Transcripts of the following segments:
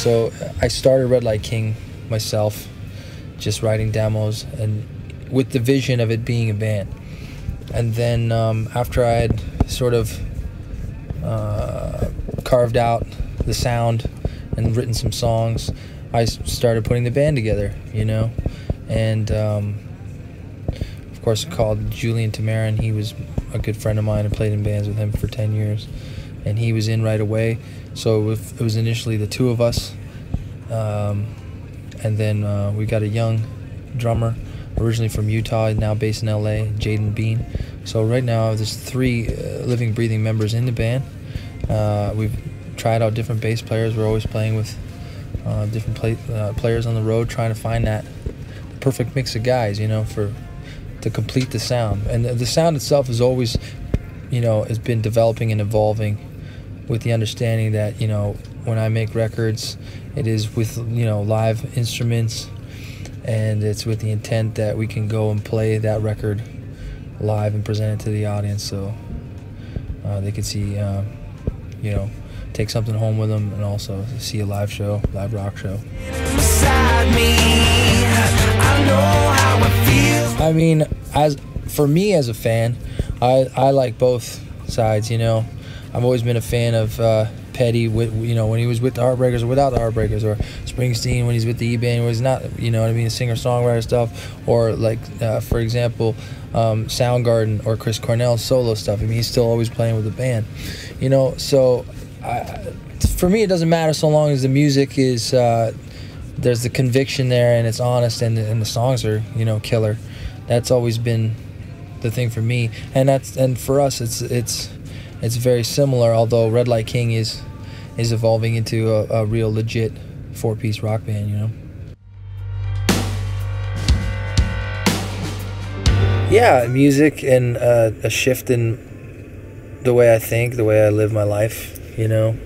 so I started Redlight King myself, just writing demos and with the vision of it being a band. And then after I had sort of carved out the sound and written some songs, I started putting the band together, you know. And of course called Julian Tamarin. He was a good friend of mine. I played in bands with him for 10 years, and he was in right away. So it was initially the two of us, and then we got a young drummer, originally from Utah, now based in LA, Jaden Bean. So right now there's 3 living, breathing members in the band. We've tried out different bass players. We're always playing with different players on the road, trying to find that perfect mix of guys, you know, to complete the sound. And the sound itself is always, you know, has been developing and evolving, with the understanding that, you know, when I make records, it is with, you know, live instruments, and it's with the intent that we can go and play that record live and present it to the audience, so they can see, you know, take something home with them, and also see a live show, live rock show. I mean, for me as a fan, I like both sides, you know. I've always been a fan of Petty, you know, when he was with the Heartbreakers or without the Heartbreakers, or Springsteen when he's with the E-Band, when he's not, you know what I mean, singer-songwriter stuff, or like, for example, Soundgarden or Chris Cornell's solo stuff. I mean, he's still always playing with the band, you know. So for me, it doesn't matter so long as the music is, there's the conviction there, and it's honest, and the songs are, you know, killer. That's always been the thing for me, and for us, it's very similar. Although Redlight King is evolving into a real legit 4-piece rock band, you know. Yeah, music and a shift in the way I think, the way I live my life, you know.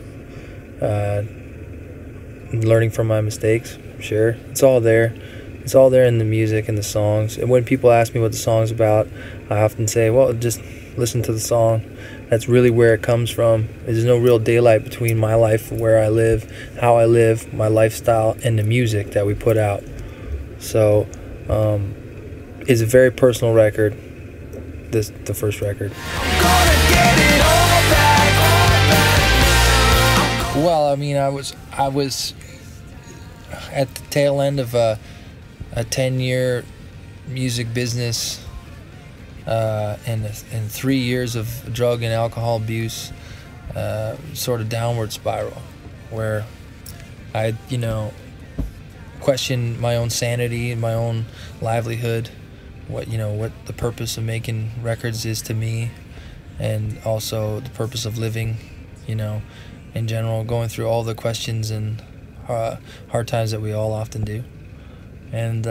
Learning from my mistakes, sure. It's all there. It's all there in the music and the songs. And when people ask me what the song's about, I often say, well, just listen to the song. That's really where it comes from. There's no real daylight between my life, where I live, how I live, my lifestyle, and the music that we put out. So it's a very personal record, the first record. Well, I mean, I was at the tail end of a 10-year music business, and 3 years of drug and alcohol abuse, sort of downward spiral, where I, you know, questioned my own sanity and my own livelihood, what the purpose of making records is to me, and also the purpose of living, you know, in general, going through all the questions and hard times that we all often do. And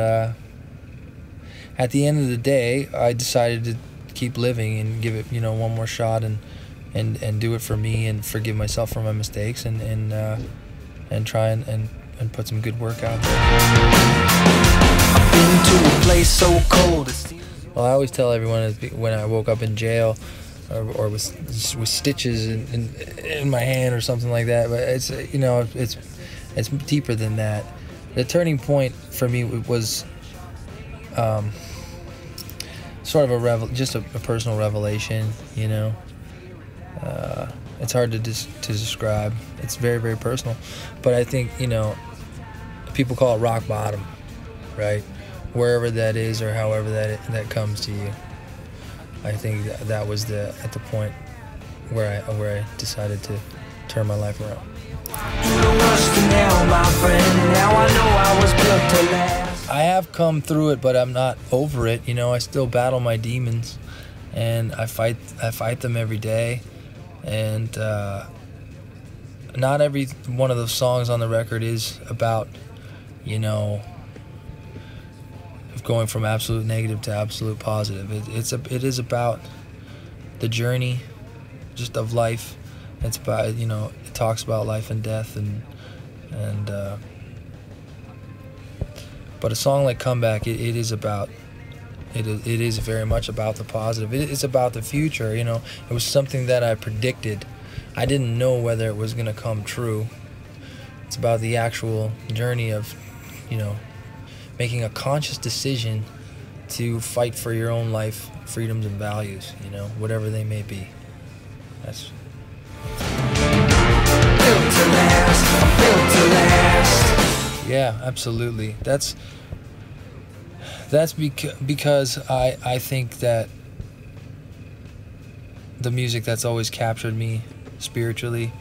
at the end of the day, I decided to keep living and give it, you know, one more shot, and do it for me, and forgive myself for my mistakes, and try and put some good work out there. I've been to a place so cold. Well, I always tell everyone when I woke up in jail, or with stitches in my hand or something like that, but it's, you know, it's deeper than that. The turning point for me was sort of just a personal revelation, you know. It's hard to describe. It's very, very personal, but I think, you know, people call it rock bottom, right? Wherever that is, or however that comes to you. I think that was at the point where I decided to turn my life around. I have come through it, but I'm not over it. You know, I still battle my demons, and I fight them every day. And not every one of those songs on the record is about, you know, going from absolute negative to absolute positive. It is about the journey, just of life. It's about, you know, it talks about life and death, but a song like Comeback, it is very much about the positive. It is about the future, you know. It was something that I predicted. I didn't know whether it was going to come true, It's about the actual journey of, you know, making a conscious decision to fight for your own life, freedoms and values, you know, whatever they may be. That's built to last. Yeah, absolutely. That's because I think that the music that's always captured me spiritually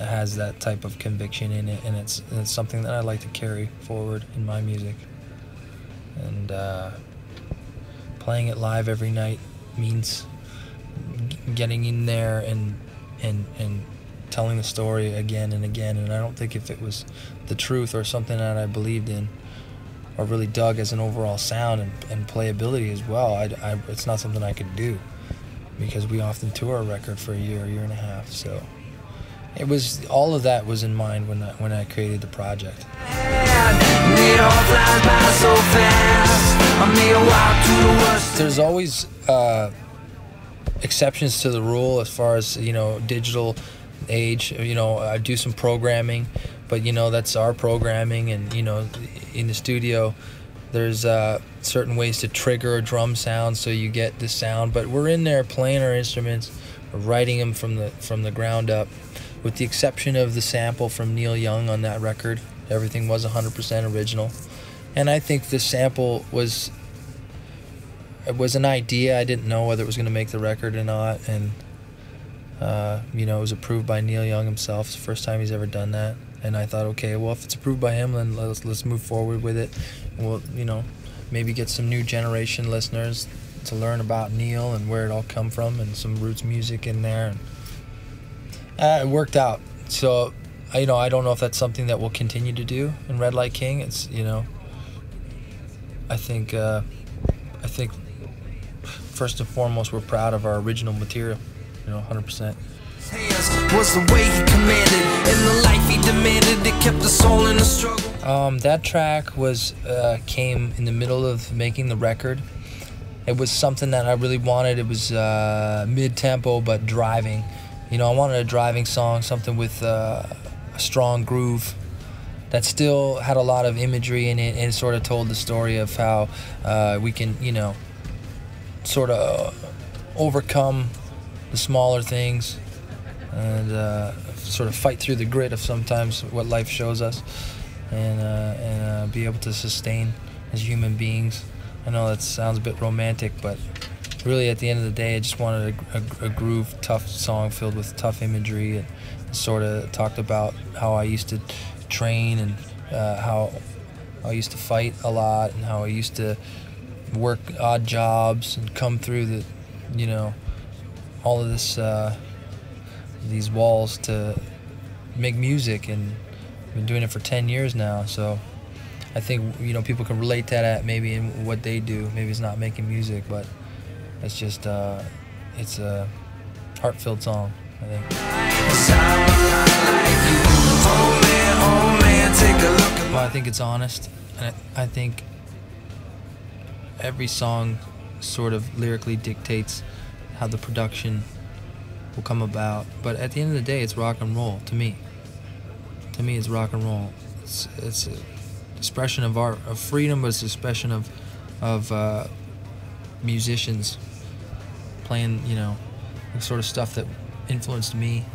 has that type of conviction in it, and it's something that I like to carry forward in my music. And playing it live every night means getting in there and telling the story again and again. And I don't think if it was the truth or something that I believed in or really dug as an overall sound and playability as well, it's not something I could do, because we often tour a record for a year and a half. So it was, all of that was in mind when I created the project. There's always exceptions to the rule as far as, you know, digital age. You know, I do some programming, but, you know, that's our programming. And, you know, in the studio there's certain ways to trigger a drum sound so you get the sound, but we're in there playing our instruments, writing them from the ground up, with the exception of the sample from Neil Young on that record. Everything was 100% original, and I think the sample was an idea. I didn't know whether it was going to make the record or not, and you know, it was approved by Neil Young himself. It's the first time he's ever done that, and I thought, okay, well, if it's approved by him, then let's move forward with it. And we'll, you know, maybe get some new generation listeners to learn about Neil and where it all come from, and some roots music in there. And it worked out. So, you know, I don't know if that's something that we'll continue to do in Redlight King. It's, you know, I think first and foremost, we're proud of our original material, you know, 100%. Was the way he commanded, and the life he demanded, it kept the soul in the struggle. That track was came in the middle of making the record. It was something that I really wanted. It was mid-tempo but driving. You know, I wanted a driving song, something with a strong groove that still had a lot of imagery in it, and sort of told the story of how we can, you know, sort of overcome the smaller things and sort of fight through the grit of sometimes what life shows us, and be able to sustain as human beings. I know that sounds a bit romantic, but really at the end of the day, I just wanted a groove, tough song filled with tough imagery, and sort of talked about how I used to train, and how I used to fight a lot, and how I used to work odd jobs and come through the, you know, all of this, these walls to make music, and I've been doing it for 10 years now. So I think, you know, people can relate to that maybe in what they do. Maybe it's not making music, but it's just it's a heart-filled song, I think. Well, I think it's honest, and I think every song sort of lyrically dictates how the production will come about. But at the end of the day, it's rock and roll to me. To me, it's rock and roll. It's an expression of art, of freedom, but it's an expression of musicians playing, you know, the sort of stuff that influenced me.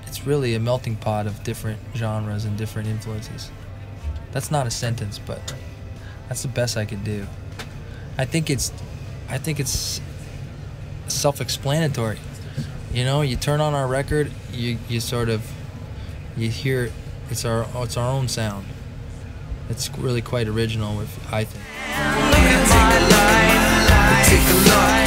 It's really a melting pot of different genres and different influences. That's not a sentence, but that's the best I could do. I think it's self-explanatory. You know, you turn on our record, you hear it's our own sound. It's really quite original, I think. Take a look.